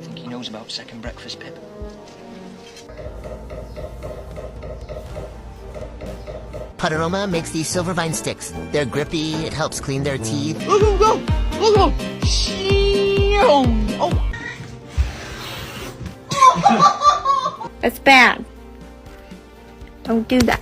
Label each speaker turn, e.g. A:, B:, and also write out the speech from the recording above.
A: Think he knows about second breakfast, Pip?
B: Putaroma makes these silver vine sticks. They're grippy, it helps clean their teeth.
C: It's bad. Don't do that.